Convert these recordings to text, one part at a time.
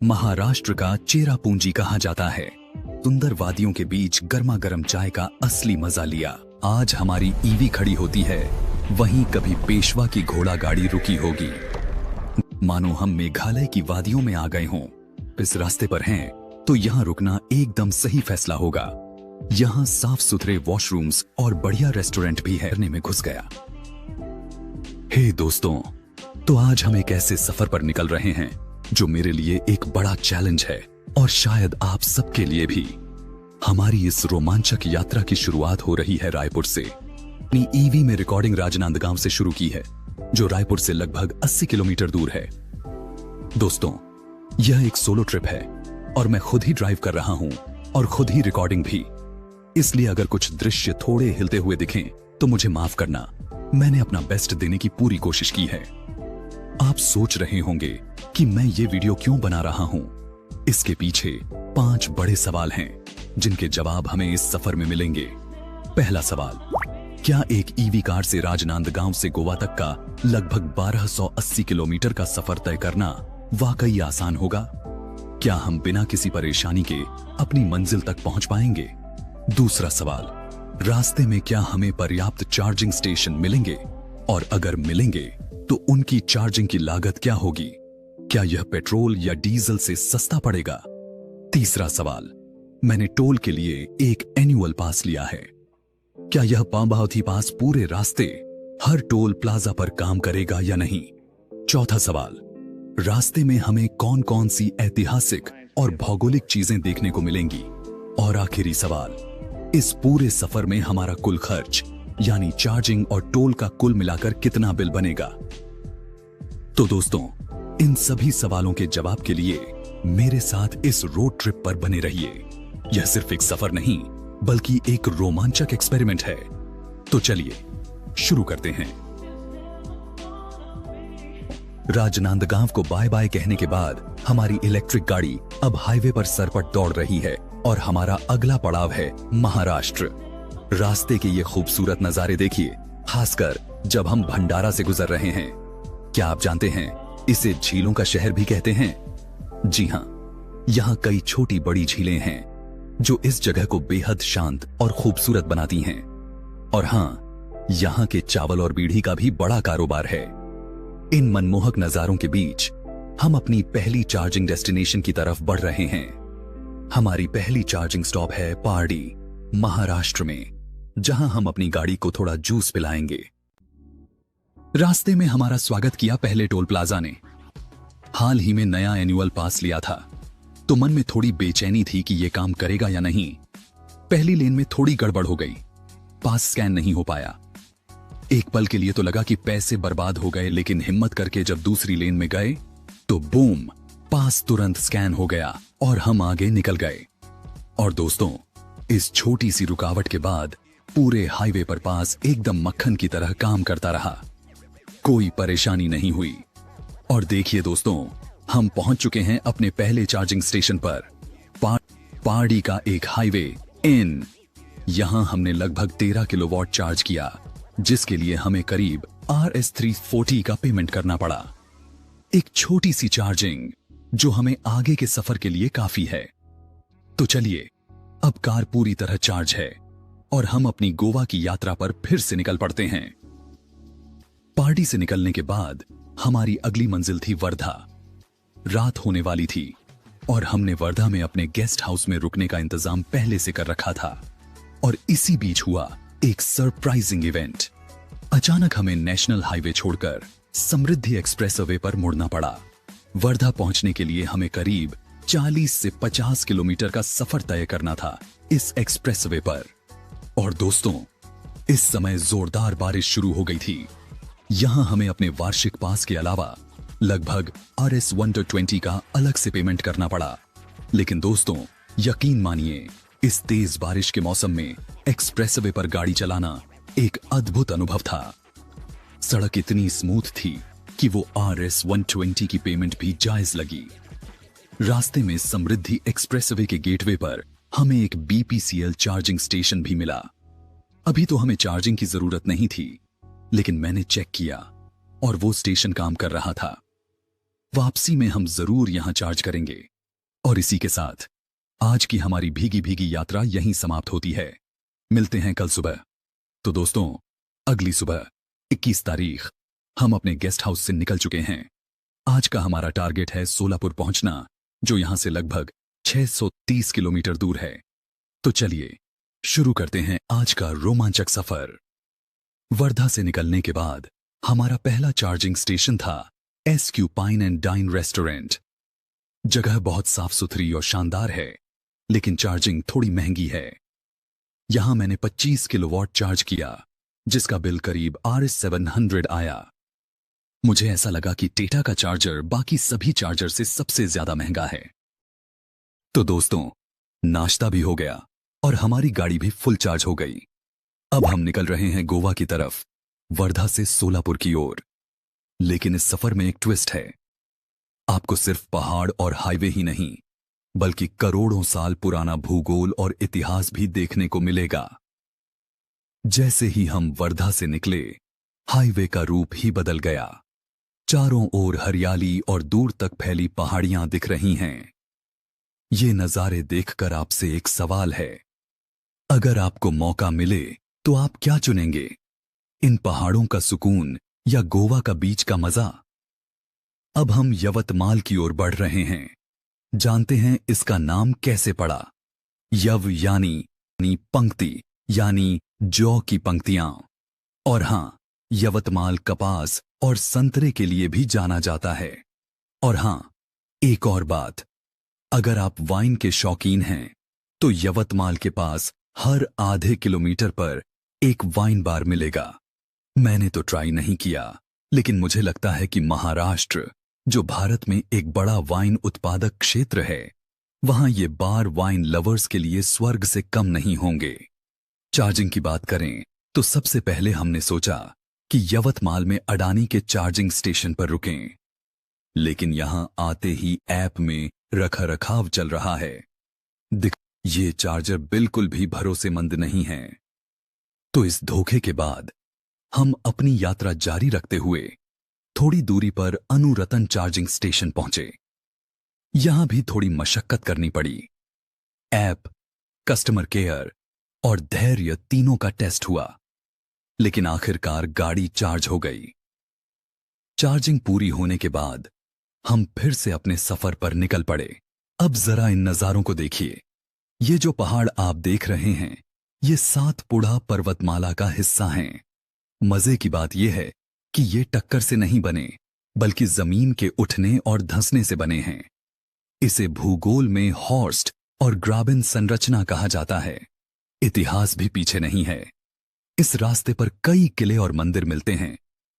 महाराष्ट्र का चेरापूंजी कहा जाता है। सुंदर वादियों के बीच गर्मा गर्म चाय का असली मजा लिया। आज हमारी ईवी खड़ी होती है, वहीं कभी पेशवा की घोड़ा गाड़ी रुकी होगी। मानो हम मेघालय की वादियों में आ गए हों। इस रास्ते पर हैं, तो यहाँ रुकना एकदम सही फैसला होगा। यहाँ साफ सुथरे वॉशरूम्स और बढ़िया रेस्टोरेंट भी है। में घुस गया। हे दोस्तों, तो आज हम एक ऐसे सफर पर निकल रहे हैं जो मेरे लिए एक बड़ा चैलेंज है और शायद आप सबके लिए भी। हमारी इस रोमांचक यात्रा की शुरुआत हो रही है रायपुर से। अपनी ईवी में रिकॉर्डिंग राजनांदगांव से शुरू की है, जो रायपुर से लगभग 80 किलोमीटर दूर है। दोस्तों, यह एक सोलो ट्रिप है और मैं खुद ही ड्राइव कर रहा हूं और खुद ही रिकॉर्डिंग भी। इसलिए अगर कुछ दृश्य थोड़े हिलते हुए दिखें तो मुझे माफ करना। मैंने अपना बेस्ट देने की पूरी कोशिश की है। आप सोच रहे होंगे कि मैं ये वीडियो क्यों बना रहा हूं। इसके पीछे 5 बड़े सवाल हैं जिनके जवाब हमें इस सफर में मिलेंगे। पहला सवाल, क्या एक ईवी कार से राजनांदगांव से गोवा तक का लगभग 1280 किलोमीटर का सफर तय करना वाकई आसान होगा? क्या हम बिना किसी परेशानी के अपनी मंजिल तक पहुंच पाएंगे? दूसरा सवाल, रास्ते में क्या हमें पर्याप्त चार्जिंग स्टेशन मिलेंगे, और अगर मिलेंगे तो उनकी चार्जिंग की लागत क्या होगी? क्या यह पेट्रोल या डीजल से सस्ता पड़ेगा? तीसरा सवाल, मैंने टोल के लिए एक एनुअल पास लिया है। क्या यह पांबावती पास पूरे रास्ते हर टोल प्लाजा पर काम करेगा या नहीं? चौथा सवाल, रास्ते में हमें कौन कौन सी ऐतिहासिक और भौगोलिक चीजें देखने को मिलेंगी? और आखिरी सवाल, इस पूरे सफर में हमारा कुल खर्च यानी चार्जिंग और टोल का कुल मिलाकर कितना बिल बनेगा? तो दोस्तों, इन सभी सवालों के जवाब के लिए मेरे साथ इस रोड ट्रिप पर बने रहिए। यह सिर्फ एक सफर नहीं, बल्कि एक रोमांचक एक्सपेरिमेंट है। तो चलिए शुरू करते हैं। राजनांदगांव को बाय बाय कहने के बाद हमारी इलेक्ट्रिक गाड़ी अब हाईवे पर सरपट दौड़ रही है और हमारा अगला पड़ाव है महाराष्ट्र। रास्ते के ये खूबसूरत नजारे देखिए, खासकर जब हम भंडारा से गुजर रहे हैं। क्या आप जानते हैं, इसे झीलों का शहर भी कहते हैं? जी हां, यहां कई छोटी बड़ी झीलें हैं जो इस जगह को बेहद शांत और खूबसूरत बनाती हैं। और हां, यहां के चावल और बीड़ी का भी बड़ा कारोबार है। इन मनमोहक नजारों के बीच हम अपनी पहली चार्जिंग डेस्टिनेशन की तरफ बढ़ रहे हैं। हमारी पहली चार्जिंग स्टॉप है पारडी, महाराष्ट्र में, जहां हम अपनी गाड़ी को थोड़ा जूस पिलाएंगे। रास्ते में हमारा स्वागत किया पहले टोल प्लाजा ने। हाल ही में नया एनुअल पास लिया था, तो मन में थोड़ी बेचैनी थी कि यह काम करेगा या नहीं। पहली लेन में थोड़ी गड़बड़ हो गई, पास स्कैन नहीं हो पाया। एक पल के लिए तो लगा कि पैसे बर्बाद हो गए, लेकिन हिम्मत करके जब दूसरी लेन में गए तो बूम, पास तुरंत स्कैन हो गया और हम आगे निकल गए। और दोस्तों, इस छोटी सी रुकावट के बाद पूरे हाईवे पर पास एकदम मक्खन की तरह काम करता रहा। कोई परेशानी नहीं हुई। और देखिए दोस्तों, हम पहुंच चुके हैं अपने पहले चार्जिंग स्टेशन पर, पारडी का एक हाईवे इन। यहां हमने लगभग 13 किलोवाट चार्ज किया, जिसके लिए हमें करीब Rs340 का पेमेंट करना पड़ा। एक छोटी सी चार्जिंग जो हमें आगे के सफर के लिए काफी है। तो चलिए, अब कार पूरी तरह चार्ज है और हम अपनी गोवा की यात्रा पर फिर से निकल पड़ते हैं। पार्टी से निकलने के बाद हमारी अगली मंजिल थी वर्धा। रात होने वाली थी और हमने वर्धा में अपने गेस्ट हाउस में रुकने का इंतजाम पहले से कर रखा था। और इसी बीच हुआ एक सरप्राइजिंग इवेंट। अचानक हमें नेशनल हाईवे छोड़कर समृद्धि एक्सप्रेसवे पर मुड़ना पड़ा। वर्धा पहुंचने के लिए हमें करीब 40 से 50 किलोमीटर का सफर तय करना था इस एक्सप्रेसवे पर। और दोस्तों, इस समय जोरदार बारिश शुरू हो गई थी। यहां हमें अपने वार्षिक पास के अलावा लगभग Rs120 का अलग से पेमेंट करना पड़ा। लेकिन दोस्तों, यकीन मानिए, इस तेज बारिश के मौसम में एक्सप्रेसवे पर गाड़ी चलाना एक अद्भुत अनुभव था। सड़क इतनी स्मूथ थी कि वो Rs120 की पेमेंट भी जायज लगी। रास्ते में समृद्धि एक्सप्रेसवे के गेटवे पर हमें एक BPCL चार्जिंग स्टेशन भी मिला। अभी तो हमें चार्जिंग की जरूरत नहीं थी, लेकिन मैंने चेक किया और वो स्टेशन काम कर रहा था। वापसी में हम जरूर यहां चार्ज करेंगे। और इसी के साथ आज की हमारी भीगी भीगी यात्रा यहीं समाप्त होती है। मिलते हैं कल सुबह। तो दोस्तों, अगली सुबह 21 तारीख हम अपने गेस्ट हाउस से निकल चुके हैं। आज का हमारा टारगेट है सोलापुर पहुंचना, जो यहां से लगभग 630 किलोमीटर दूर है। तो चलिए शुरू करते हैं आज का रोमांचक सफर। वर्धा से निकलने के बाद हमारा पहला चार्जिंग स्टेशन था SQ Pine and Dine restaurant. जगह बहुत साफ सुथरी और शानदार है, लेकिन चार्जिंग थोड़ी महंगी है। यहां मैंने 25 किलोवाट चार्ज किया, जिसका बिल करीब Rs700 आया। मुझे ऐसा लगा कि टेटा का चार्जर बाकी सभी चार्जर से सबसे ज्यादा महंगा है। तो दोस्तों, नाश्ता भी हो गया और हमारी गाड़ी भी फुल चार्ज हो गई। अब हम निकल रहे हैं गोवा की तरफ, वर्धा से सोलापुर की ओर। लेकिन इस सफर में एक ट्विस्ट है। आपको सिर्फ पहाड़ और हाईवे ही नहीं, बल्कि करोड़ों साल पुराना भूगोल और इतिहास भी देखने को मिलेगा। जैसे ही हम वर्धा से निकले, हाईवे का रूप ही बदल गया। चारों ओर हरियाली और दूर तक फैली पहाड़ियां दिख रही हैं। ये नजारे देखकर आपसे एक सवाल है। अगर आपको मौका मिले तो आप क्या चुनेंगे? इन पहाड़ों का सुकून या गोवा का बीच का मजा? अब हम यवतमाल की ओर बढ़ रहे हैं। जानते हैं इसका नाम कैसे पड़ा। यव यानी पंक्ति, यानी जौ की पंक्तियां। और हां, यवतमाल कपास और संतरे के लिए भी जाना जाता है। और हां, एक और बात, अगर आप वाइन के शौकीन हैं तो यवतमाल के पास हर आधे किलोमीटर पर एक वाइन बार मिलेगा। मैंने तो ट्राई नहीं किया, लेकिन मुझे लगता है कि महाराष्ट्र, जो भारत में एक बड़ा वाइन उत्पादक क्षेत्र है, वहां ये बार वाइन लवर्स के लिए स्वर्ग से कम नहीं होंगे। चार्जिंग की बात करें तो सबसे पहले हमने सोचा कि यवतमाल में अडानी के चार्जिंग स्टेशन पर रुकें। लेकिन यहां आते ही ऐप में रखरखाव चल रहा है। ये चार्जर बिल्कुल भी भरोसेमंद नहीं है। तो इस धोखे के बाद हम अपनी यात्रा जारी रखते हुए थोड़ी दूरी पर अनुरतन चार्जिंग स्टेशन पहुंचे। यहां भी थोड़ी मशक्कत करनी पड़ी। ऐप, कस्टमर केयर और धैर्य तीनों का टेस्ट हुआ, लेकिन आखिरकार गाड़ी चार्ज हो गई। चार्जिंग पूरी होने के बाद हम फिर से अपने सफर पर निकल पड़े। अब जरा इन नजारों को देखिए। ये जो पहाड़ आप देख रहे हैं, ये सातपुड़ा पर्वतमाला का हिस्सा हैं। मजे की बात यह है कि ये टक्कर से नहीं बने, बल्कि जमीन के उठने और धंसने से बने हैं। इसे भूगोल में हॉर्स्ट और ग्राबेन संरचना कहा जाता है। इतिहास भी पीछे नहीं है। इस रास्ते पर कई किले और मंदिर मिलते हैं,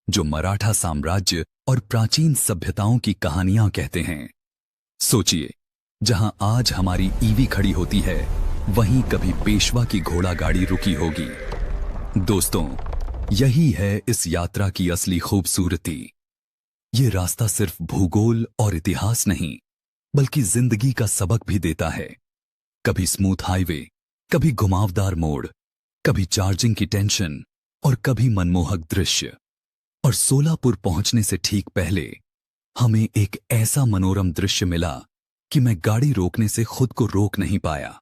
जो मराठा साम्राज्य और प्राचीन सभ्यताओं की कहानियां कहते हैं। सोचिए, जहां आज हमारी ईवी खड़ी होती है, वहीं कभी पेशवा की घोड़ा गाड़ी रुकी होगी। दोस्तों, यही है इस यात्रा की असली खूबसूरती। ये रास्ता सिर्फ भूगोल और इतिहास नहीं, बल्कि जिंदगी का सबक भी देता है। कभी स्मूथ हाईवे, कभी घुमावदार मोड़, कभी चार्जिंग की टेंशन और कभी मनमोहक दृश्य। और सोलापुर पहुंचने से ठीक पहले हमें एक ऐसा मनोरम दृश्य मिला कि मैं गाड़ी रोकने से खुद को रोक नहीं पाया।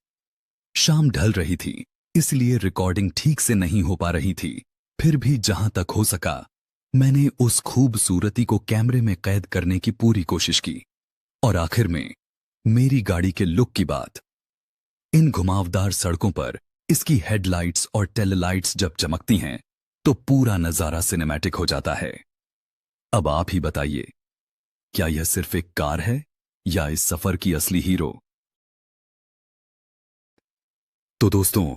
शाम ढल रही थी, इसलिए रिकॉर्डिंग ठीक से नहीं हो पा रही थी। फिर भी जहां तक हो सका, मैंने उस खूबसूरती को कैमरे में कैद करने की पूरी कोशिश की। और आखिर में मेरी गाड़ी के लुक की बात। इन घुमावदार सड़कों पर इसकी हेडलाइट्स और टेललाइट्स जब चमकती हैं, तो पूरा नजारा सिनेमैटिक हो जाता है। अब आप ही बताइए, क्या यह सिर्फ एक कार है या इस सफर की असली हीरो? तो दोस्तों,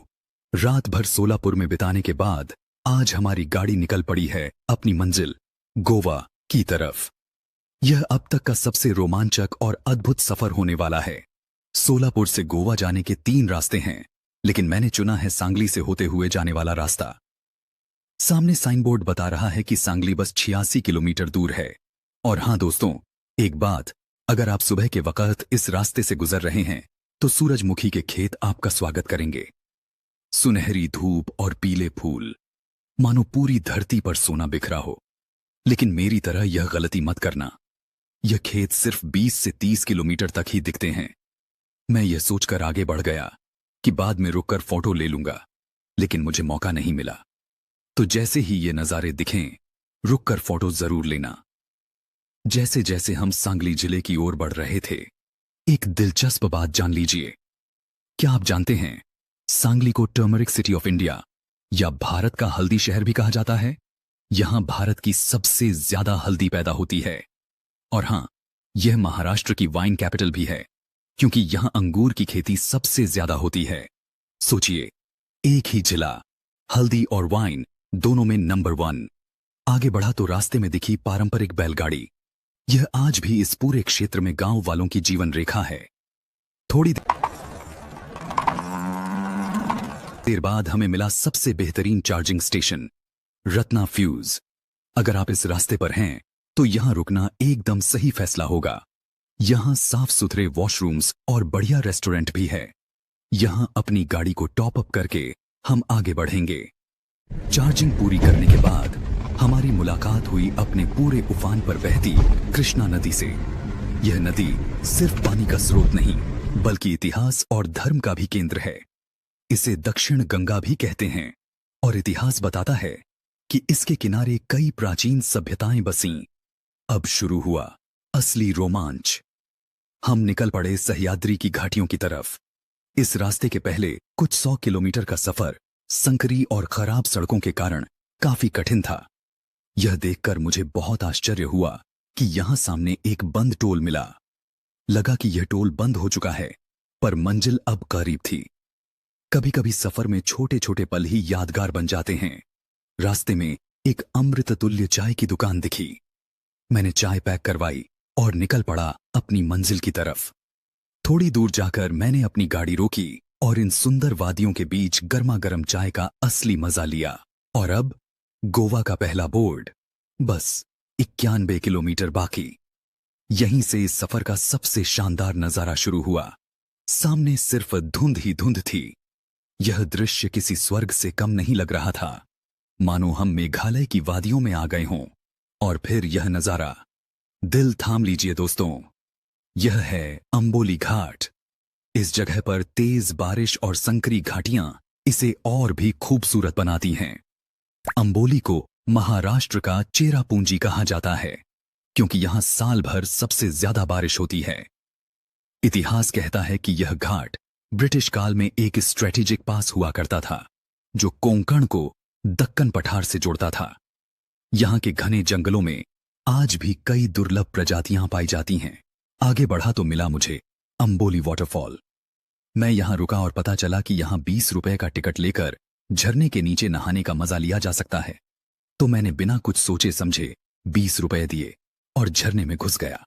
रात भर सोलापुर में बिताने के बाद आज हमारी गाड़ी निकल पड़ी है अपनी मंजिल गोवा की तरफ। यह अब तक का सबसे रोमांचक और अद्भुत सफर होने वाला है। सोलापुर से गोवा जाने के 3 रास्ते हैं, लेकिन मैंने चुना है सांगली से होते हुए जाने वाला रास्ता। सामने साइन बोर्ड बता रहा है कि सांगली बस 86 किलोमीटर दूर है। और हां दोस्तों, एक बात, अगर आप सुबह के वक्त इस रास्ते से गुजर रहे हैं तो सूरजमुखी के खेत आपका स्वागत करेंगे। सुनहरी धूप और पीले फूल, मानो पूरी धरती पर सोना बिखरा हो। लेकिन मेरी तरह यह गलती मत करना। यह खेत सिर्फ 20 से 30 किलोमीटर तक ही दिखते हैं। मैं यह सोचकर आगे बढ़ गया कि बाद में रुककर फोटो ले लूंगा, लेकिन मुझे मौका नहीं मिला। तो जैसे ही ये नज़ारे दिखें, रुककर फोटो जरूर लेना। जैसे जैसे हम सांगली जिले की ओर बढ़ रहे थे, एक दिलचस्प बात जान लीजिए। क्या आप जानते हैं, सांगली को टर्मरिक सिटी ऑफ इंडिया या भारत का हल्दी शहर भी कहा जाता है। यहां भारत की सबसे ज्यादा हल्दी पैदा होती है। और हां, यह महाराष्ट्र की वाइन कैपिटल भी है, क्योंकि यहां अंगूर की खेती सबसे ज्यादा होती है। सोचिए, एक ही जिला, हल्दी और वाइन दोनों में नंबर 1। आगे बढ़ा तो रास्ते में दिखी पारंपरिक बैलगाड़ी। यह आज भी इस पूरे क्षेत्र में गांव वालों की जीवन रेखा है। थोड़ी देर बाद हमें मिला सबसे बेहतरीन चार्जिंग स्टेशन, रत्ना फ्यूज। अगर आप इस रास्ते पर हैं तो यहां रुकना एकदम सही फैसला होगा। यहां साफ सुथरे वॉशरूम्स और बढ़िया रेस्टोरेंट भी है। यहां अपनी गाड़ी को टॉप अप करके हम आगे बढ़ेंगे। चार्जिंग पूरी करने के बाद हमारी मुलाकात हुई अपने पूरे उफान पर बहती कृष्णा नदी से। यह नदी सिर्फ पानी का स्रोत नहीं, बल्कि इतिहास और धर्म का भी केंद्र है। इसे दक्षिण गंगा भी कहते हैं और इतिहास बताता है कि इसके किनारे कई प्राचीन सभ्यताएं बसीं। अब शुरू हुआ असली रोमांच। हम निकल पड़े सह्याद्री की घाटियों की तरफ। इस रास्ते के पहले कुछ 100 किलोमीटर का सफर संकरी और खराब सड़कों के कारण काफी कठिन था। यह देखकर मुझे बहुत आश्चर्य हुआ कि यहां सामने एक बंद टोल मिला। लगा कि यह टोल बंद हो चुका है, पर मंजिल अब करीब थी। कभी कभी सफर में छोटे छोटे पल ही यादगार बन जाते हैं। रास्ते में एक अमृत तुल्य चाय की दुकान दिखी। मैंने चाय पैक करवाई और निकल पड़ा अपनी मंजिल की तरफ। थोड़ी दूर जाकर मैंने अपनी गाड़ी रोकी और इन सुंदर वादियों के बीच गर्मा गर्म चाय का असली मजा लिया। और अब गोवा का पहला बोर्ड, बस 91 किलोमीटर बाकी। यहीं से इस सफर का सबसे शानदार नजारा शुरू हुआ। सामने सिर्फ धुंध ही धुंध थी। यह दृश्य किसी स्वर्ग से कम नहीं लग रहा था, मानो हम मेघालय की वादियों में आ गए हों। और फिर यह नजारा, दिल थाम लीजिए दोस्तों, यह है अंबोली घाट। इस जगह पर तेज बारिश और संकरी घाटियां इसे और भी खूबसूरत बनाती हैं। अंबोली को महाराष्ट्र का चेरापूंजी कहा जाता है, क्योंकि यहां साल भर सबसे ज्यादा बारिश होती है। इतिहास कहता है कि यह घाट ब्रिटिश काल में एक स्ट्रेटेजिक पास हुआ करता था, जो कोंकण को दक्कन पठार से जोड़ता था। यहां के घने जंगलों में आज भी कई दुर्लभ प्रजातियां पाई जाती हैं। आगे बढ़ा तो मिला मुझे अंबोली वाटरफॉल। मैं यहां रुका और पता चला कि यहां 20 रुपए का टिकट लेकर झरने के नीचे नहाने का मजा लिया जा सकता है। तो मैंने बिना कुछ सोचे समझे 20 रुपए दिए और झरने में घुस गया।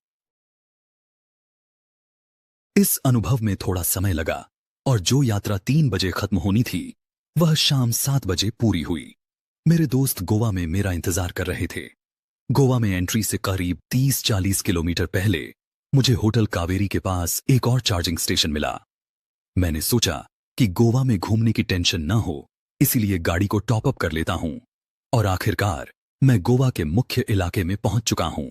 इस अनुभव में थोड़ा समय लगा और जो यात्रा 3 बजे खत्म होनी थी, वह शाम 7 बजे पूरी हुई। मेरे दोस्त गोवा में मेरा इंतजार कर रहे थे। गोवा में एंट्री से करीब 30-40 किलोमीटर पहले मुझे होटल कावेरी के पास एक और चार्जिंग स्टेशन मिला। मैंने सोचा कि गोवा में घूमने की टेंशन न हो, इसीलिए गाड़ी को टॉप अप कर लेता हूं। और आखिरकार मैं गोवा के मुख्य इलाके में पहुंच चुका हूं।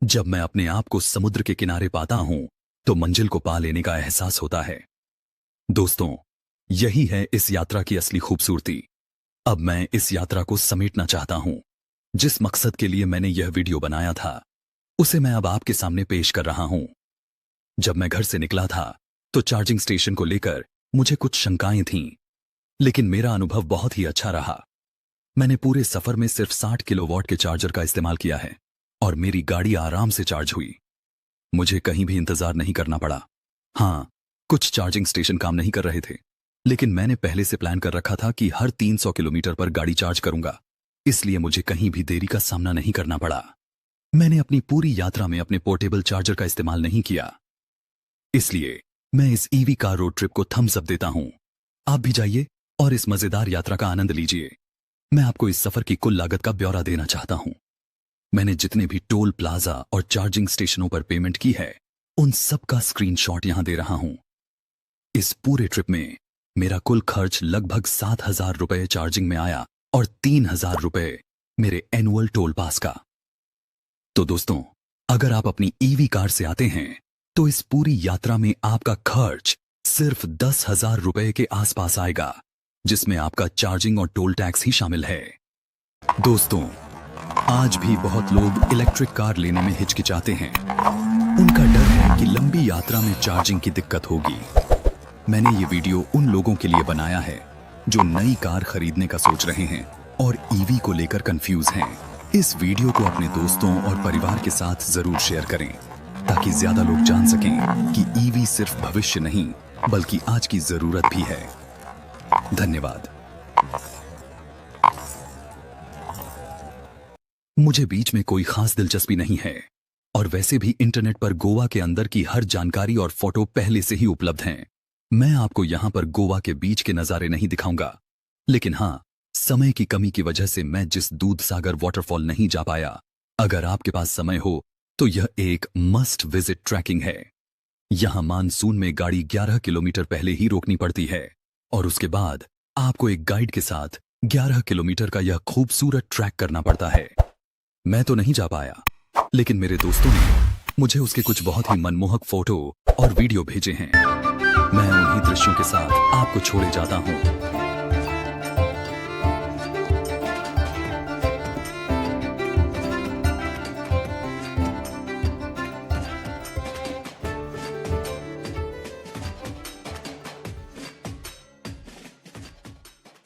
जब मैं अपने आप को समुद्र के किनारे पाता हूं, तो मंजिल को पा लेने का एहसास होता है। दोस्तों, यही है इस यात्रा की असली खूबसूरती। अब मैं इस यात्रा को समेटना चाहता हूं। जिस मकसद के लिए मैंने यह वीडियो बनाया था, उसे मैं अब आपके सामने पेश कर रहा हूं। जब मैं घर से निकला था, तो चार्जिंग स्टेशन को लेकर मुझे कुछ शंकाएं थीं, लेकिन मेरा अनुभव बहुत ही अच्छा रहा। मैंने पूरे सफर में सिर्फ 60 किलोवाट के चार्जर का इस्तेमाल किया है और मेरी गाड़ी आराम से चार्ज हुई। मुझे कहीं भी इंतजार नहीं करना पड़ा। हाँ, कुछ चार्जिंग स्टेशन काम नहीं कर रहे थे, लेकिन मैंने पहले से प्लान कर रखा था कि हर 300 किलोमीटर पर गाड़ी चार्ज करूंगा, इसलिए मुझे कहीं भी देरी का सामना नहीं करना पड़ा। मैंने अपनी पूरी यात्रा में अपने पोर्टेबल चार्जर का इस्तेमाल नहीं किया, इसलिए मैं इस ईवी कार रोड ट्रिप को थम्स अप देता हूं। आप भी जाइए और इस मजेदार यात्रा का आनंद लीजिए। मैं आपको इस सफर की कुल लागत का ब्यौरा देना चाहता हूं। मैंने जितने भी टोल प्लाजा और चार्जिंग स्टेशनों पर पेमेंट की है, उन सब का स्क्रीनशॉट यहां दे रहा हूं। इस पूरे ट्रिप में मेरा कुल खर्च लगभग 7,000 रुपए चार्जिंग में आया और 3,000 रुपए मेरे एनुअल टोल पास का। तो दोस्तों, अगर आप अपनी ईवी कार से आते हैं तो इस पूरी यात्रा में आपका खर्च सिर्फ 10,000 रुपए के आसपास आएगा, जिसमें आपका चार्जिंग और टोल टैक्स ही शामिल है। दोस्तों, आज भी बहुत लोग इलेक्ट्रिक कार लेने में हिचकिचाते हैं। उनका डर है कि लंबी यात्रा में चार्जिंग की दिक्कत होगी। मैंने ये वीडियो उन लोगों के लिए बनाया है जो नई कार खरीदने का सोच रहे हैं और ईवी को लेकर कंफ्यूज हैं। इस वीडियो को अपने दोस्तों और परिवार के साथ जरूर शेयर करें ताकि ज्यादा लोग जान सकें कि ईवी सिर्फ भविष्य नहीं बल्कि आज की जरूरत भी है। धन्यवाद। मुझे बीच में कोई खास दिलचस्पी नहीं है और वैसे भी इंटरनेट पर गोवा के अंदर की हर जानकारी और फोटो पहले से ही उपलब्ध हैं। मैं आपको यहां पर गोवा के बीच के नजारे नहीं दिखाऊंगा, लेकिन हां, समय की कमी की वजह से मैं जिस दूधसागर वाटरफॉल नहीं जा पाया, अगर आपके पास समय हो तो यह एक मस्ट विजिट ट्रैकिंग है। यहां मानसून में गाड़ी 11 किलोमीटर पहले ही रोकनी पड़ती है और उसके बाद आपको एक गाइड के साथ 11 किलोमीटर का यह खूबसूरत ट्रैक करना पड़ता है। मैं तो नहीं जा पाया, लेकिन मेरे दोस्तों ने मुझे उसके कुछ बहुत ही मनमोहक फोटो और वीडियो भेजे हैं। मैं उन्हीं दृश्यों के साथ आपको छोड़े जाता हूं।